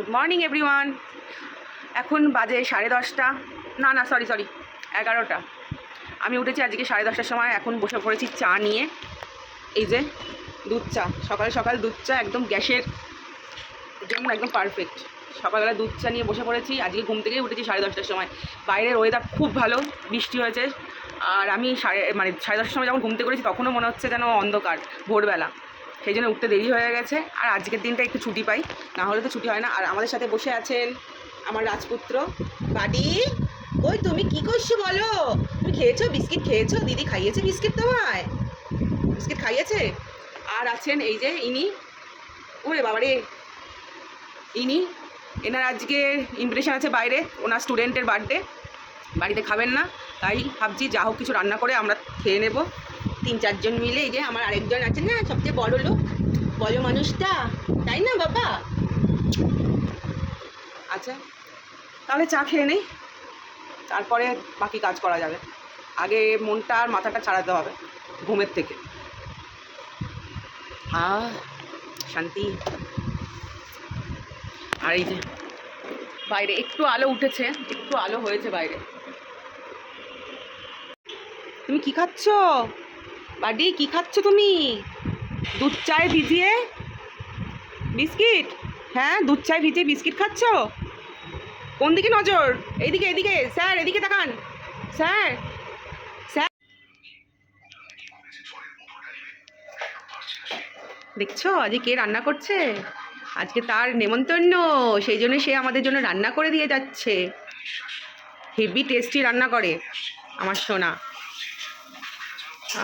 Good morning everyone. এখন বাজে 10:30, না সরি 11টা। আমি উঠেছি আজকে 10:30টার সময়। এখন বসে পড়েছি চা নিয়ে। এই যে দুধ চা, সকাল সকাল দুধ চা একদম গ্যাসের জন্য একদম পারফেক্ট। সকালবেলা দুধ চা নিয়ে বসে পড়েছি। আজকে ঘুম থেকেই উঠেছি 10:30টার সময়। বাইরের ওয়েদার খুব ভালো, বৃষ্টি হয়েছে। আর আমি 10:30টার সময় যখন ঘুম থেকে করেছি তখনও মনে হচ্ছে যেন অন্ধকার, ভোরবেলা। সেই জন্য উঠতে দেরি হয়ে গেছে। আর আজকের দিনটা একটু ছুটি পাই, না হলে তো ছুটি হয় না। আর আমাদের সাথে বসে আছেন আমার রাজপুত্র বাডি। ওই তুমি কি করছো বলো? তুমি খেয়েছো? বিস্কিট খেয়েছো? দিদি খাইয়েছে বিস্কিট তোমায়? বিস্কিট খাইয়েছে? আর আছেন এই যে ইনি, ওরে বাবারে, ইনি, এনার আজকে ইনভিটেশন আছে বাইরে, ওনার স্টুডেন্টের বার্থডে। বাড়িতে খাবেন না, তাই ভাবছি যা হোক কিছু রান্না করে আমরা খেয়ে নেব 3-4 জন মিলে। এই যে আমার আরেকজন আছেন না, সবচেয়ে বড় লোক, বড় মানুষটা, তাই না বাবা? আচ্ছা, তাহলে চা খেয়ে নেই, তারপরে বাকি কাজ করা যাবে। আগে মনটা আর মাথাটা ছাড়াতে হবে ঘুমের থেকে। শান্তি। আর এই যে বাইরে একটু আলো উঠেছে, একটু আলো হয়েছে বাইরে। তুমি কি খাচ্ছ বাডি? কি খাচ্ছ তুমি? দুধ চায়ে ভিজিয়ে বিস্কিট? হ্যাঁ, দুধ চায়ে ভিজিয়ে বিস্কিট খাচ্ছ? কোন দিকে নজর? এইদিকে, এদিকে স্যার, এদিকে তাকান স্যার। স্যার দেখছো আজকে কে রান্না করছে? আজকে তার নেমন্তন্ন, সেই জন্য সে আমাদের জন্য রান্না করে দিয়ে যাচ্ছে। হেভি টেস্টি রান্না করে আমার সোনা।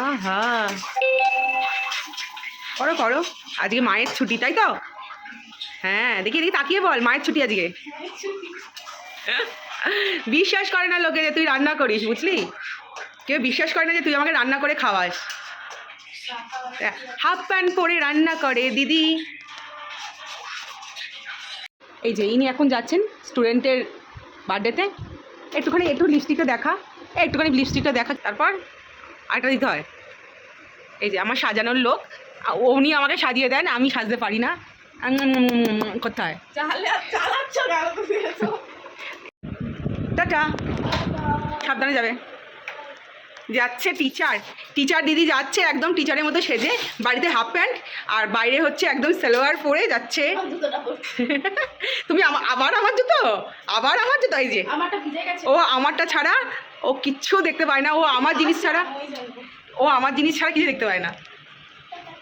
আহা, করো করো। আজকে মায়ের ছুটি, তাই তো? হ্যাঁ, দেখি দেখি তাকিয়ে বল, মায়ের ছুটি আজকে। বিশ্বাস করে না লোকে যে তুই রান্না করিস, বুঝলি? কেউ বিশ্বাস করে না যে তুই আমাকে রান্না করে খাওয়াস। হাফ প্যান্ট পরে রান্না করে দিদি। এই যে ইনি এখন যাচ্ছেন স্টুডেন্টের বার্থডেতে। একটু লিপস্টিকটা দেখা, একটুখানি লিপস্টিকটা দেখা, তারপর আরেকটা দিতে হয়। এই যে আমার সাজানোর লোক, উনি আমাকে সাজিয়ে দেন, আমি সাজতে পারি না, করতে হয়। টাটা, সাবধানে যাবে। যাচ্ছে টিচার দিদি যাচ্ছে একদম টিচারের মতো সেজে, বাড়িতে হাফ প্যান্ট আর বাইরে হচ্ছে একদম সালোয়ার পরে যাচ্ছে। তুমি আবার আমার জুতো, এই যে ও আমারটা ছাড়া ও কিচ্ছু দেখতে পায় না। ও আমার জিনিস ছাড়া কিছু দেখতে পায় না,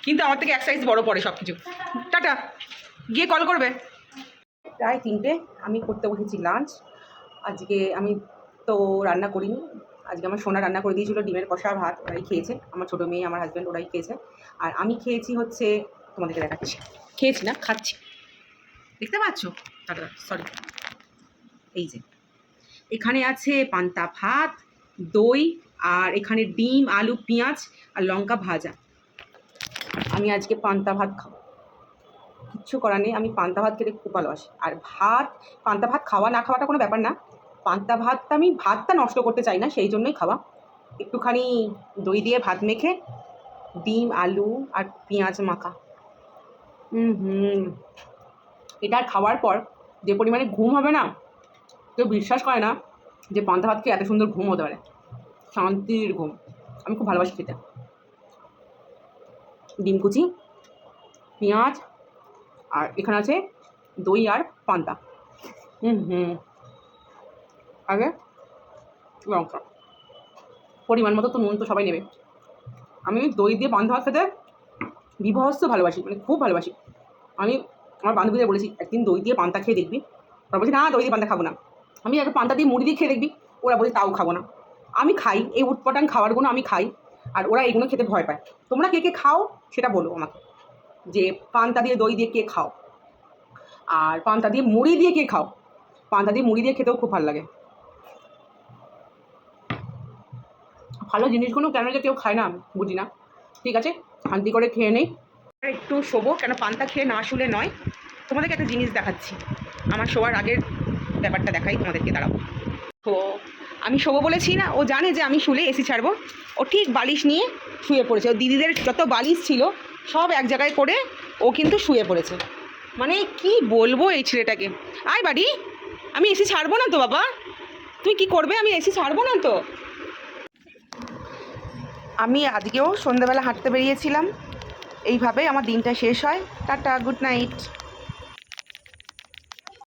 কিন্তু আমার থেকে 1 সাইজ বড় পড়ে সব কিছু। টাটা, গিয়ে কল করবে। প্রায় 3টে, আমি করতে বসেছি লাঞ্চ। আজকে আমি তো রান্না করিনি, আজকে আমার সোনা রান্না করে দিয়েছিল ডিমের কষা ভাত, ওরাই খেয়েছে। আমার ছোটো মেয়ে, আমার হাজব্যান্ড, ওরাই খেয়েছে। আর আমি খেয়েছি হচ্ছে, তোমাদেরকে দেখাচ্ছি, খেয়েছি না খাচ্ছি, দেখতে পাচ্ছ? সরি, এই যে এখানে আছে পান্তা ভাত, দই, আর এখানে ডিম, আলু, পেঁয়াজ আর লঙ্কা ভাজা। আমি আজকে পান্তা ভাত খাবো, কিচ্ছু করার নেই, আমি পান্তা ভাত খেতে খুব ভালোবাসি। আর পান্তা ভাত খাওয়া না খাওয়াটা কোনো ব্যাপার না, পান্তা ভাতটা আমি ভাতটা নষ্ট করতে চাই না, সেই জন্যই খাওয়া। একটুখানি দই দিয়ে ভাত মেখে, ডিম, আলু আর পেঁয়াজ মাখা। এটা খাওয়ার পর যে পরিমাণে ঘুম হবে না, কেউ বিশ্বাস করে না যে পান্তা ভাত খেয়ে এত সুন্দর ঘুম হতে পারে। শান্তির ঘুম, আমি খুব ভালোবাসি খেতে। ডিম কুচি, পেঁয়াজ, আর এখানে আছে দই আর পান্তা। আগে লঙ্কা, পরিমাণ মতো তো নুন তো সবাই নেবে। আমি দই দিয়ে পান্তা ভাত খেতে বিভৎস ভালোবাসি, মানে খুব ভালোবাসি। আমি আমার বান্ধবীদের বলেছি একদিন দই দিয়ে পান্তা খেয়ে দেখবি, ওরা বলছি না দই দিয়ে পান্তা খাবো না। আমি একবার পান্তা দিয়ে মুড়ি দিয়ে খেয়ে দেখবি, ওরা বলছে তাও খাবো না। আমি খাই, এই উটপটাং খাবারগুলো আমি খাই, আর ওরা এগুলো খেতে ভয় পায়। তোমরা কে কে খাও সেটা বলো আমাকে, যে পান্তা দিয়ে দই দিয়ে কে খাও, আর পান্তা দিয়ে মুড়ি দিয়ে কে খাও। পান্তা দিয়ে মুড়ি দিয়ে খেতেও খুব ভালো লাগে। ভালো জিনিসগুলো কেন যে কেউ খায় না বুঝি না। ঠিক আছে, শান্তি করে খেয়ে নেই, একটু শোবো, কেন পান্তা খেয়ে না শুলে নয়। তোমাদেরকে একটা জিনিস দেখাচ্ছি, আমার শোয়ার আগের ব্যাপারটা দেখাই তোমাদেরকে, দাঁড়াবো। তো আমি শোবো বলেছি না, ও জানে যে আমি শুলে এসি ছাড়বো, ও ঠিক বালিশ নিয়ে শুয়ে পড়েছে। ও দিদিদের যত বালিশ ছিল সব এক জায়গায় করে ও কিন্তু শুয়ে পড়েছে। মানে কি বলবো এই ছেলেটাকে। আয় বাড়ি, আমি এসি ছাড়বো না তো বাবা। তুই কি করবে? আমি এসি ছাড়বো না তো। আমি আজকেও সন্ধ্যাবেলা হাঁটতে বেরিয়েছিলাম। এইভাবেই আমার দিনটা শেষ হয়। Tata, good night.